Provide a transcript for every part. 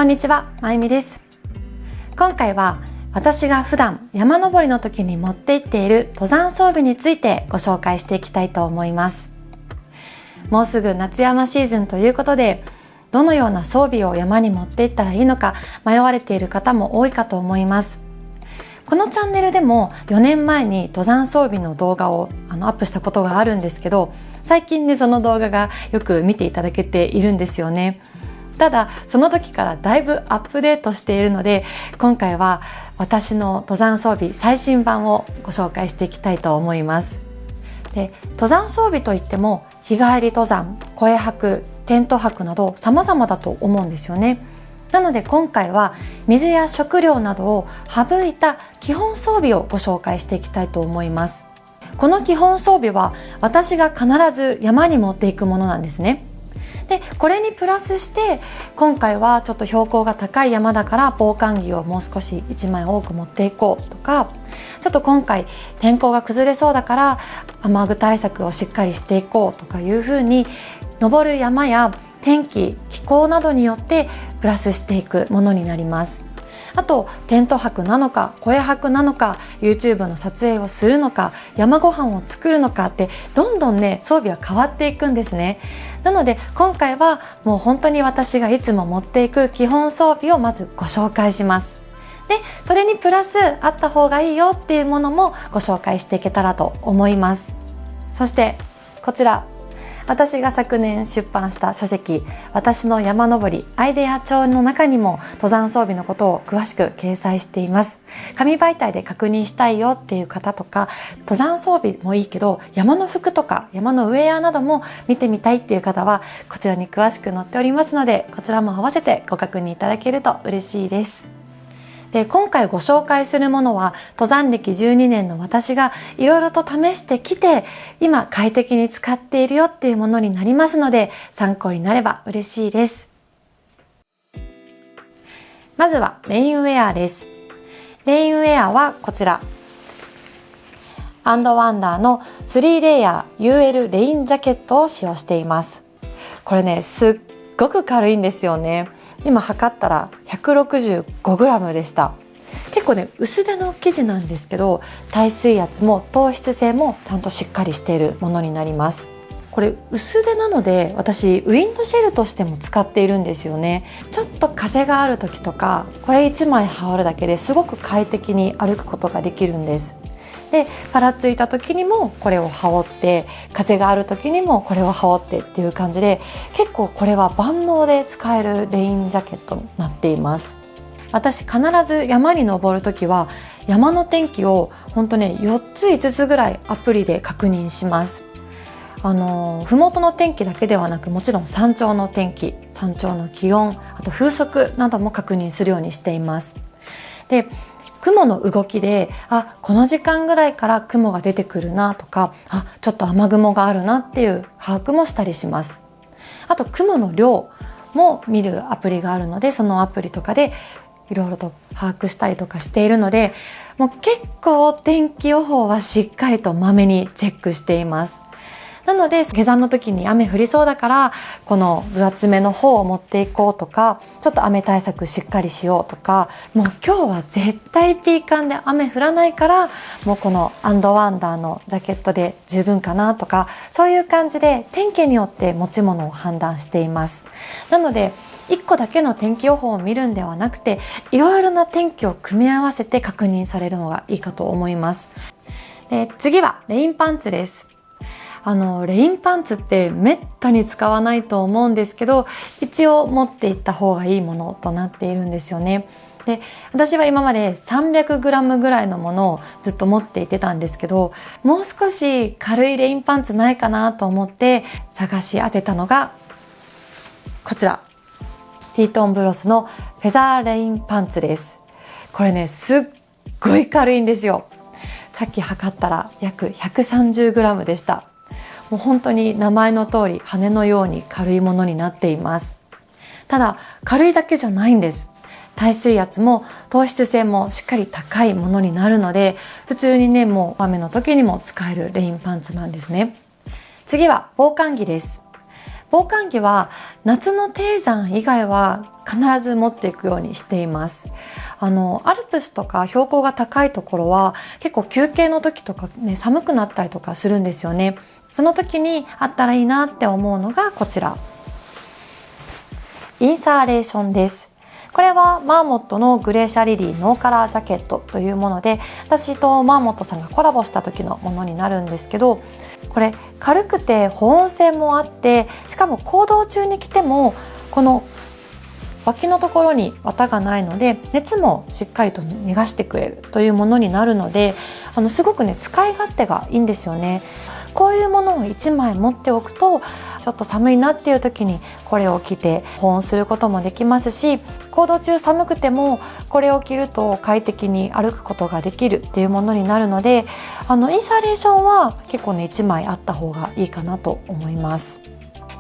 こんにちは、まゆみです。今回は私が普段山登りの時に持って行っている登山装備についてご紹介していきたいと思います。もうすぐ夏山シーズンということで、どのような装備を山に持って行ったらいいのか迷われている方も多いかと思います。このチャンネルでも4年前に登山装備の動画をアップしたことがあるんですけど、最近ねその動画がよく見ていただけているんですよね。ただその時からだいぶアップデートしているので、今回は私の登山装備最新版をご紹介していきたいと思います。で、登山装備といっても日帰り登山、声泊、テント泊など様々だと思うんですよね。なので今回は水や食料などを省いた基本装備をご紹介していきたいと思います。この基本装備は私が必ず山に持っていくものなんですね。で、これにプラスして今回はちょっと標高が高い山だから防寒着をもう少し1枚多く持っていこうとか、ちょっと今回天候が崩れそうだから雨具対策をしっかりしていこうとかいうふうに、登る山や天気、気候などによってプラスしていくものになります。あとテント泊なのか声泊なのか YouTube の撮影をするのか山ご飯を作るのかってどんどんね装備は変わっていくんですね。なので今回はもう本当に私がいつも持っていく基本装備をまずご紹介します。で、それにプラスあった方がいいよっていうものもご紹介していけたらと思います。そしてこちら、私が昨年出版した書籍、私の山登りアイデア帳の中にも登山装備のことを詳しく掲載しています。紙媒体で確認したいよっていう方とか、登山装備もいいけど山の服とか山のウェアなども見てみたいっていう方はこちらに詳しく載っておりますので、こちらも合わせてご確認いただけると嬉しいです。で、今回ご紹介するものは登山歴12年の私がいろいろと試してきて今快適に使っているよっていうものになりますので、参考になれば嬉しいです。まずはレインウェアです。レインウェアはこちら、アンドワンダーの3レイヤー UL レインジャケットを使用しています。これねすっごく軽いんですよね。今測ったら 165g でした。結構ね薄手の生地なんですけど、耐水圧も透湿性もちゃんとしっかりしているものになります。これ薄手なので私ウィンドシェルとしても使っているんですよね。ちょっと風がある時とかこれ1枚羽織るだけですごく快適に歩くことができるんです。で、パラついた時にもこれを羽織って、風がある時にもこれを羽織ってっていう感じで、結構これは万能で使えるレインジャケットになっています。私必ず山に登る時は山の天気を本当ね4つ5つぐらいアプリで確認します。ふもとの天気だけではなく、もちろん山頂の天気、山頂の気温、あと風速なども確認するようにしています。で、雲の動きで、この時間ぐらいから雲が出てくるなとか、ちょっと雨雲があるなっていう把握もしたりします。あと雲の量も見るアプリがあるので、そのアプリとかでいろいろと把握したりとかしているので、もう結構天気予報はしっかりとまめにチェックしています。なので下山の時に雨降りそうだからこの分厚めの方を持っていこうとか、ちょっと雨対策しっかりしようとか、もう今日は絶対ピーカンで雨降らないからもうこのアンドワンダーのジャケットで十分かなとか、そういう感じで天気によって持ち物を判断しています。なので1個だけの天気予報を見るんではなくて、いろいろな天気を組み合わせて確認されるのがいいかと思います。で、次はレインパンツです。レインパンツってめったに使わないと思うんですけど、一応持っていった方がいいものとなっているんですよね。で、私は今まで 300g ぐらいのものをずっと持っていてたんですけど、もう少し軽いレインパンツないかなと思って探し当てたのがこちら、ティートンブロスのフェザーレインパンツです。これねすっごい軽いんですよ。さっき測ったら約 130g でした。もう本当に名前の通り羽のように軽いものになっています。ただ軽いだけじゃないんです。耐水圧も透湿性もしっかり高いものになるので、普通にねもう雨の時にも使えるレインパンツなんですね。次は防寒着です。防寒着は夏の低山以外は必ず持っていくようにしています。アルプスとか標高が高いところは結構休憩の時とかね、寒くなったりとかするんですよね。その時にあったらいいなって思うのがこちら。インサーレーションです。これはマーモットのグレーシャリリーノーカラージャケットというもので、私とマーモットさんがコラボした時のものになるんですけど、これ軽くて保温性もあって、しかも行動中に着てもこの脇のところに綿がないので熱もしっかりと逃がしてくれるというものになるので、すごくね使い勝手がいいんですよね。こういうものを1枚持っておくと、ちょっと寒いなっていう時にこれを着て保温することもできますし、行動中寒くてもこれを着ると快適に歩くことができるっていうものになるので、インサーレーションは結構ね1枚あった方がいいかなと思います。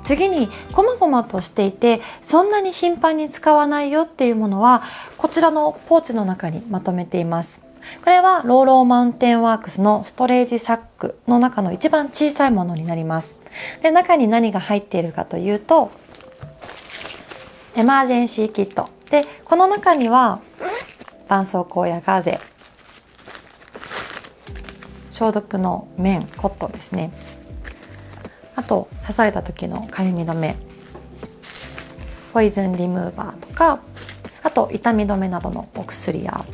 次にこまごまとしていてそんなに頻繁に使わないよっていうものはこちらのポーチの中にまとめています。これはローローマウンテンワークスのストレージサックの中の一番小さいものになります。で、中に何が入っているかというと、エマージェンシーキットで、この中には絆創膏やガーゼ、消毒の綿、コットンですね。あと刺された時のかゆみ止め、ポイズンリムーバーとか、あと痛み止めなどのお薬や、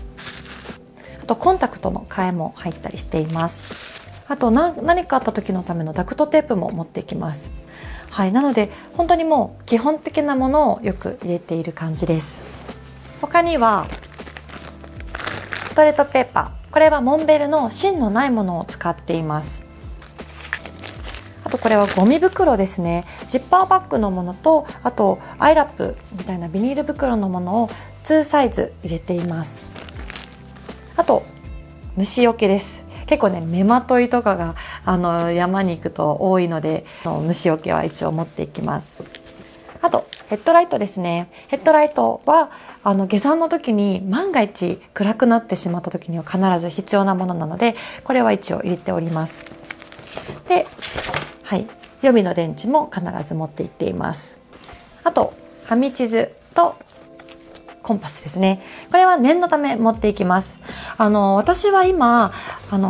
あとコンタクトの替えも入ったりしています。あと何かあった時のためのダクトテープも持っていきます。はい、なので本当にもう基本的なものをよく入れている感じです。他にはトイレットペーパー、これはモンベルの芯のないものを使っています。あとこれはゴミ袋ですね。ジッパーバッグのものと、あとアイラップみたいなビニール袋のものを2サイズ入れています。あと虫除けです。結構ね目まといとかが山に行くと多いので、虫除けは一応持っていきます。あとヘッドライトですね。ヘッドライトは下山の時に万が一暗くなってしまった時には必ず必要なものなので、これは一応入れております。で、はい、予備の電池も必ず持って行っています。あとファミ地図とコンパスですね。これは念のため持っていきます。私は今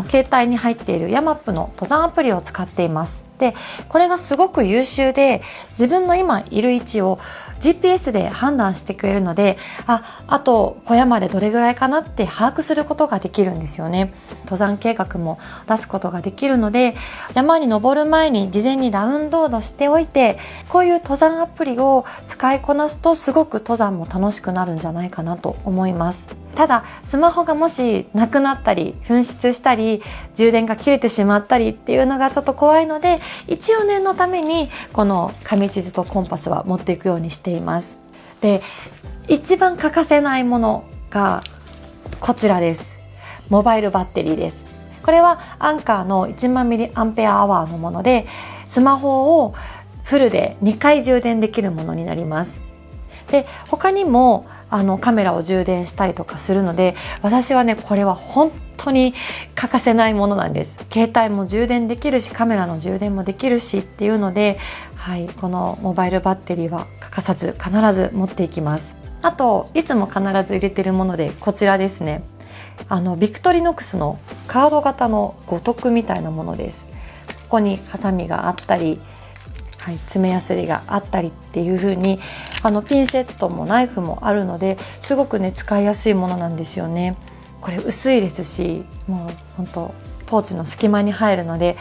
携帯に入っているヤマップの登山アプリを使っています。で、これがすごく優秀で、自分の今いる位置を GPS で判断してくれるので、あと小山でどれぐらいかなって把握することができるんですよね。登山計画も出すことができるので、山に登る前に事前にラウンドードしておいて、こういう登山アプリを使いこなすとすごく登山も楽しくなるんじゃないかなと思います。ただスマホがもしなくなったり紛失したり充電が切れてしまったりっていうのがちょっと怖いので、一応念のためにこの紙地図とコンパスは持っていくようにしています。で、一番欠かせないものがこちらです。モバイルバッテリーです。これはアンカーの1万ミリアンペアアワーのもので、スマホをフルで2回充電できるものになります。で、他にもカメラを充電したりとかするので、私はねこれは本当に欠かせないものなんです。携帯も充電できるし、カメラの充電もできるしっていうので、はい、このモバイルバッテリーは欠かさず必ず持っていきます。あといつも必ず入れてるものでこちらですね。ビクトリノクスのカード型の五徳みたいなものです。ここにハサミがあったり、はい、爪やすりがあったりっていう風にピンセットもナイフもあるので、すごくね使いやすいものなんですよね。これ薄いですし、もう本当ポーチの隙間に入るので、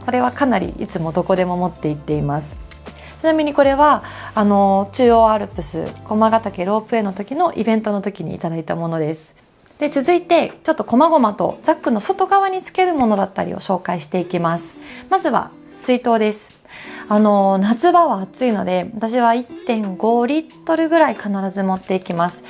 これはかなりいつもどこでも持って行っています。ちなみにこれは中央アルプス駒ヶ岳ロープウェイの時のイベントの時にいただいたものです。で、続いてちょっと細々とザックの外側につけるものだったりを紹介していきます。まずは水筒です。夏場は暑いので、私は 1.5 リットルぐらい必ず持っていきます。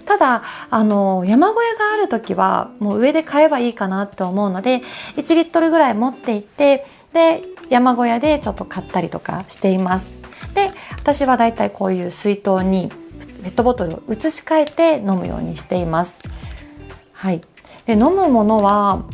ただ山小屋がある時はもう上で買えばいいかなって思うので、1リットルぐらい持っていって、で山小屋でちょっと買ったりとかしています。で、私はだいたいこういう水筒にペットボトルを移し替えて飲むようにしています。はい。で、飲むものは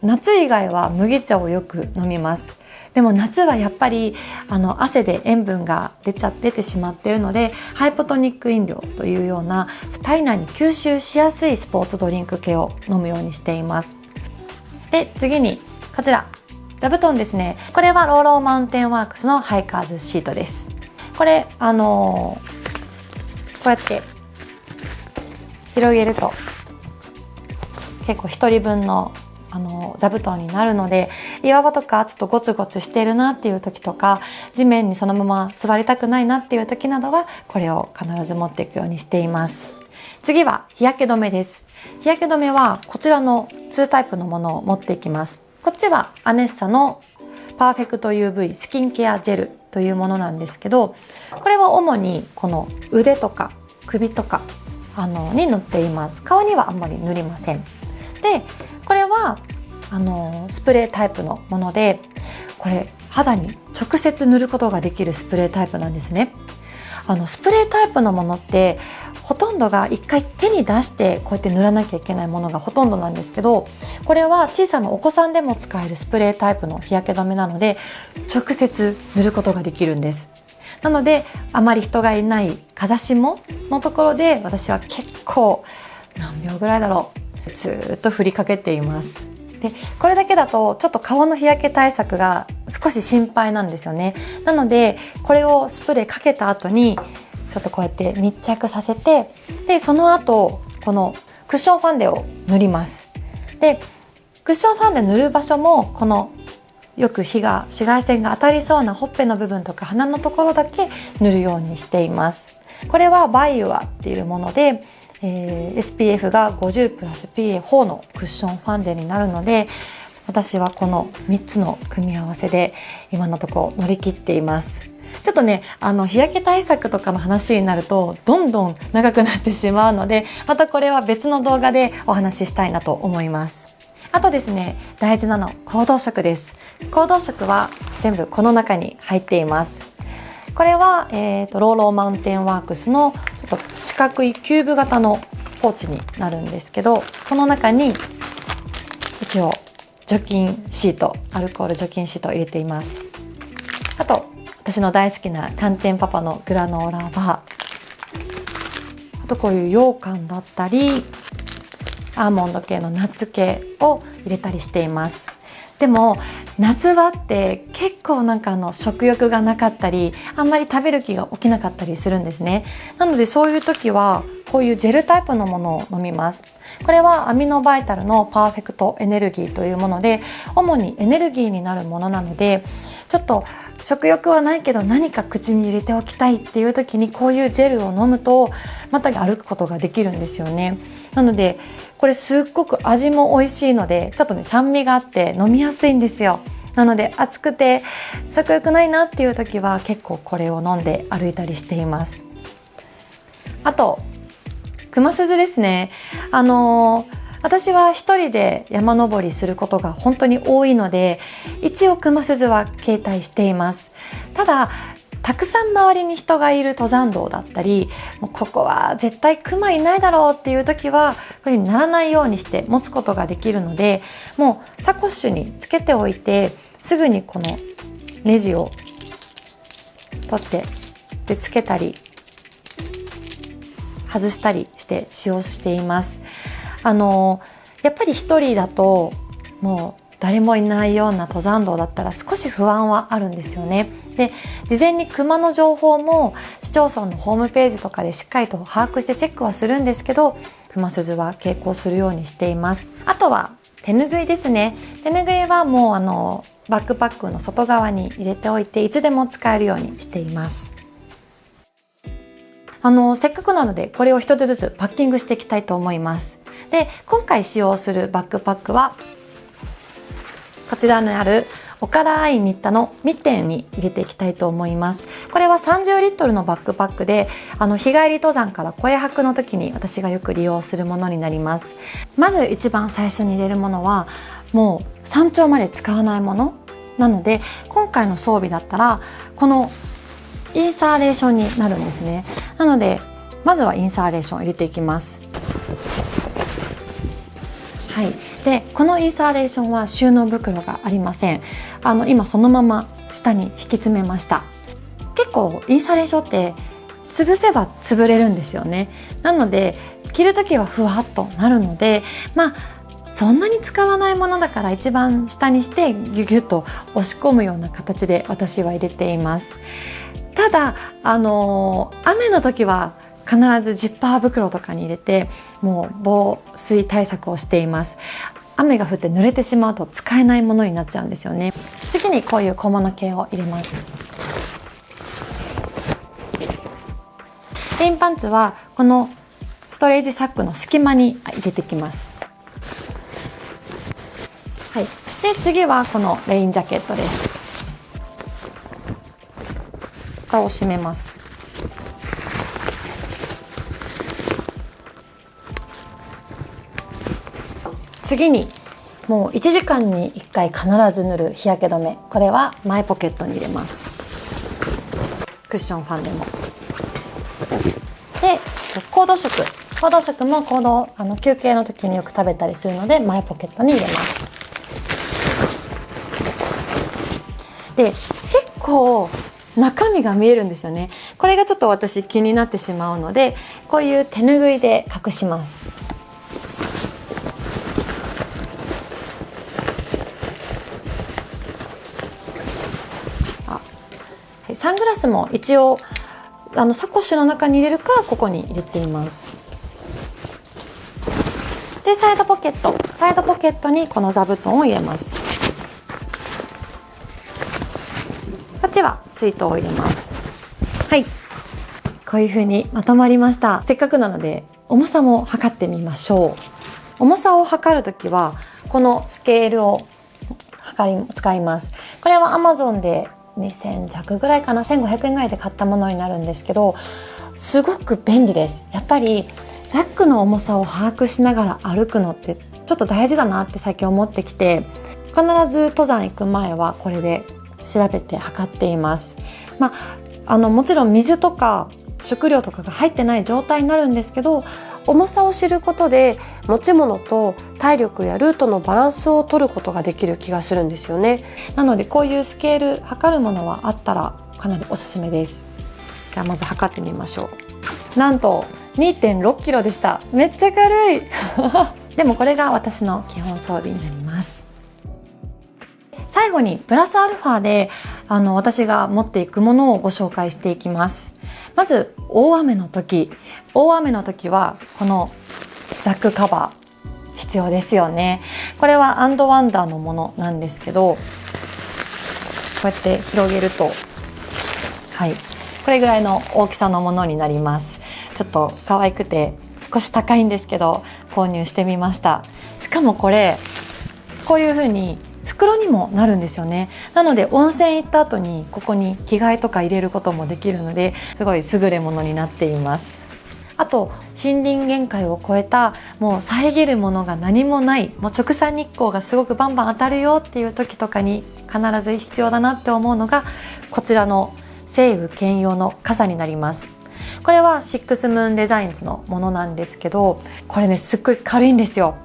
夏以外は麦茶をよく飲みます。でも夏はやっぱり汗で塩分が出てしまっているので、ハイポトニック飲料というような体内に吸収しやすいスポーツドリンク系を飲むようにしています。で、次にこちら座布団ですね。これはローローマウンテンワークスのハイカーズシートです。これこうやって広げると結構1人分の座布団になるので、岩場とかちょっとゴツゴツしてるなっていう時とか、地面にそのまま座りたくないなっていう時などはこれを必ず持っていくようにしています。次は日焼け止めです。日焼け止めはこちらの2タイプのものを持っていきます。こっちはアネッサのパーフェクト UV スキンケアジェルというものなんですけど、これは主にこの腕とか首とかに塗っています。顔にはあんまり塗りません。で、これはスプレータイプのもので、これ肌に直接塗ることができるスプレータイプなんですね。スプレータイプのものってほとんどが一回手に出してこうやって塗らなきゃいけないものがほとんどなんですけど、これは小さなお子さんでも使えるスプレータイプの日焼け止めなので、直接塗ることができるんです。なのであまり人がいない風下のところで、私は結構何秒ぐらいだろう、ずっと振りかけています。で、これだけだとちょっと顔の日焼け対策が少し心配なんですよね。なのでこれをスプレーかけた後にちょっとこうやって密着させて、でその後このクッションファンデを塗ります。でクッションファンデ塗る場所もこのよく紫外線が当たりそうなほっぺの部分とか鼻のところだけ塗るようにしています。これはバイユアっていうもので、SPF が50プラス PA4 のクッションファンデになるので、私はこの3つの組み合わせで今のところ乗り切っています。ちょっとね、日焼け対策とかの話になるとどんどん長くなってしまうので、またこれは別の動画でお話ししたいなと思います。あとですね、大事なの行動食です。行動食は全部この中に入っています。これは、ローローマウンテンワークスのちょっと四角いキューブ型のポーチになるんですけど、この中に一応除菌シート、アルコール除菌シートを入れています。あと私の大好きな寒天パパのグラノーラバー、あとこういう羊羹だったりアーモンド系のナッツ系を入れたりしています。でも夏場って結構食欲がなかったり、あんまり食べる気が起きなかったりするんですね。なのでそういう時はこういうジェルタイプのものを飲みます。これはアミノバイタルのパーフェクトエネルギーというもので、主にエネルギーになるものなので、ちょっと食欲はないけど何か口に入れておきたいっていう時にこういうジェルを飲むとまた歩くことができるんですよね。なのでこれすっごく味も美味しいので、ちょっとね酸味があって飲みやすいんですよ。なので暑くて食欲ないなっていう時は結構これを飲んで歩いたりしています。あと熊鈴ですね。私は一人で山登りすることが本当に多いので、一応熊鈴は携帯しています。ただたくさん周りに人がいる登山道だったり、もうここは絶対クマいないだろうっていう時はこういう風にならないようにして持つことができるので、もうサコッシュにつけておいてすぐにこのネジを取ってでつけたり外したりして使用しています。やっぱり一人だともう誰もいないような登山道だったら少し不安はあるんですよね。で、事前に熊の情報も市町村のホームページとかでしっかりと把握してチェックはするんですけど、熊鈴は携行するようにしています。あとは手ぬぐいですね。手ぬぐいはもうバックパックの外側に入れておいていつでも使えるようにしています。せっかくなのでこれを一つずつパッキングしていきたいと思います。で、今回使用するバックパックはこちらにあるオカラアイ新田のミッテンに入れていきたいと思います。これは30リットルのバックパックで、日帰り登山から声泊の時に私がよく利用するものになります。まず一番最初に入れるものは、もう山頂まで使わないものなので、今回の装備だったらこのインサーレーションになるんですね。なのでまずはインサーレーションを入れていきます。はい。でこのインスタレーションは収納袋がありません。今そのまま下に引き詰めました。結構インスタレーションって潰せば潰れるんですよね。なので着るときはふわっとなるので、そんなに使わないものだから一番下にしてギュギュッと押し込むような形で私は入れています。ただ雨の時は必ずジッパー袋とかに入れて、もう防水対策をしています。雨が降って濡れてしまうと使えないものになっちゃうんですよね。次にこういう小物系を入れます。レインパンツはこのストレージサックの隙間に入れてきます。はい、で次はこのレインジャケットです。蓋を閉めます。次にもう1時間に1回必ず塗る日焼け止め、これは前ポケットに入れます。クッションファンデもで、コード食も休憩の時によく食べたりするので前ポケットに入れます。で、結構中身が見えるんですよね。これがちょっと私気になってしまうので、こういう手ぬぐいで隠します。サングラスも一応サコッシュの中に入れるかここに入れています。でサイドポケットにこの座布団を入れます。こっちは水筒を入れます。はい、こういう風にまとまりました。せっかくなので重さも測ってみましょう。重さを測るときはこのスケールを使います。これは Amazon で2000弱ぐらいかな、1500円ぐらいで買ったものになるんですけど、すごく便利です。やっぱりザックの重さを把握しながら歩くのってちょっと大事だなって最近思ってきて、必ず登山行く前はこれで調べて測っています。もちろん水とか食料とかが入ってない状態になるんですけど、重さを知ることで持ち物と体力やルートのバランスを取ることができる気がするんですよね。なのでこういうスケール測るものはあったらかなりおすすめです。じゃあまず測ってみましょう。なんと 2.6 キロでした。めっちゃ軽いでもこれが私の基本装備になります。最後にプラスアルファで私が持っていくものをご紹介していきます。まず大雨の時はこのザックカバー必要ですよね。これはアンドワンダーのものなんですけど、こうやって広げると、はい、これぐらいの大きさのものになります。ちょっと可愛くて少し高いんですけど購入してみました。しかもこれこういう風に袋にもなるんですよね。なので温泉行った後にここに着替えとか入れることもできるので、すごい優れものになっています。あと森林限界を超えたもう遮るものが何もない、もう直射日光がすごくバンバン当たるよっていう時とかに必ず必要だなって思うのがこちらの西武兼用の傘になります。これはシックスムーンデザインズのものなんですけど、これねすっごい軽いんですよ。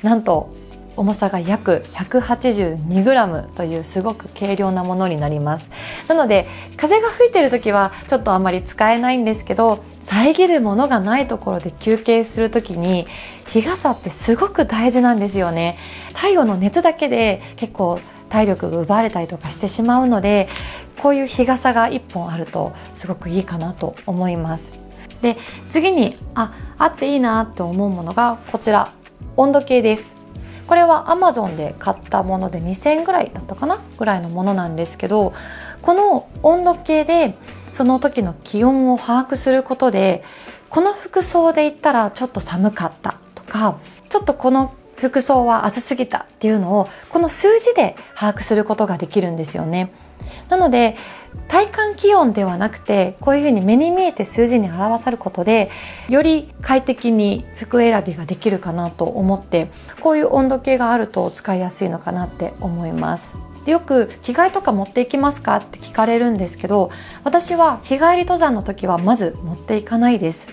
なんと重さが約 182g というすごく軽量なものになります。なので風が吹いてる時はちょっとあまり使えないんですけど、遮るものがないところで休憩する時に日傘ってすごく大事なんですよね。太陽の熱だけで結構体力が奪われたりとかしてしまうので、こういう日傘が1本あるとすごくいいかなと思います。で次にあっていいなと思うものがこちら、温度計です。これは Amazon で買ったもので2000円ぐらいだったかなぐらいのものなんですけど、この温度計でその時の気温を把握することで、この服装で行ったらちょっと寒かったとか、ちょっとこの服装は暑すぎたっていうのをこの数字で把握することができるんですよね。なので体感気温ではなくて、こういうふうに目に見えて数字に表されることでより快適に服選びができるかなと思って、こういう温度計があると使いやすいのかなって思います。でよく着替えとか持っていきますかって聞かれるんですけど、私は日帰り登山の時はまず持っていかないです。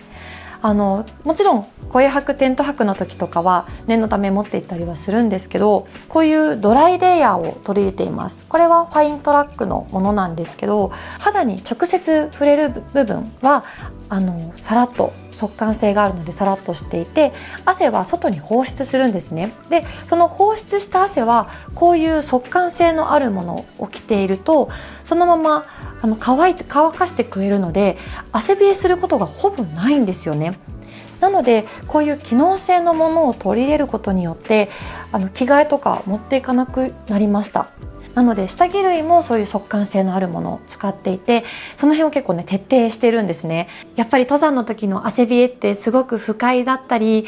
もちろん護衛泊テント泊の時とかは念のため持って行ったりはするんですけど、こういうドライレイヤーを取り入れています。これはファイントラックのものなんですけど、肌に直接触れる部分はさらっと速乾性があるのでさらっとしていて、汗は外に放出するんですね。でその放出した汗はこういう速乾性のあるものを着ているとそのまま乾かしてくれるので、汗冷えすることがほぼないんですよね。なのでこういう機能性のものを取り入れることによって着替えとか持っていかなくなりました。なので下着類もそういう速乾性のあるものを使っていて、その辺を結構ね徹底してるんですね。やっぱり登山の時の汗冷えってすごく不快だったり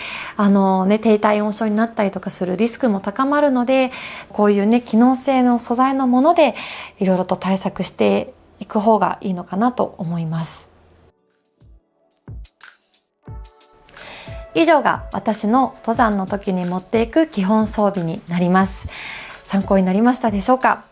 低体温症になったりとかするリスクも高まるので、こういうね機能性の素材のものでいろいろと対策していく方がいいのかなと思います。以上が私の登山の時に持っていく基本装備になります。参考になりましたでしょうか。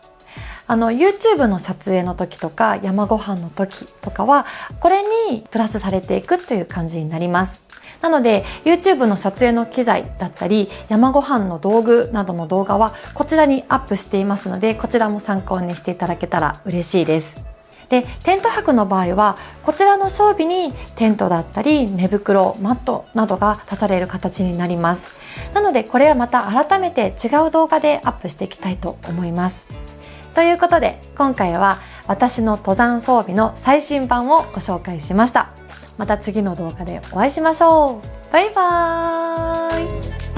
YouTube の撮影の時とか山ご飯の時とかはこれにプラスされていくという感じになります。なので YouTube の撮影の機材だったり山ご飯の道具などの動画はこちらにアップしていますので、こちらも参考にしていただけたら嬉しいです。でテント泊の場合はこちらの装備にテントだったり寝袋、マットなどが足される形になります。なのでこれはまた改めて違う動画でアップしていきたいと思います。ということで今回は私の登山装備の最新版をご紹介しました。また次の動画でお会いしましょう。バイバーイ。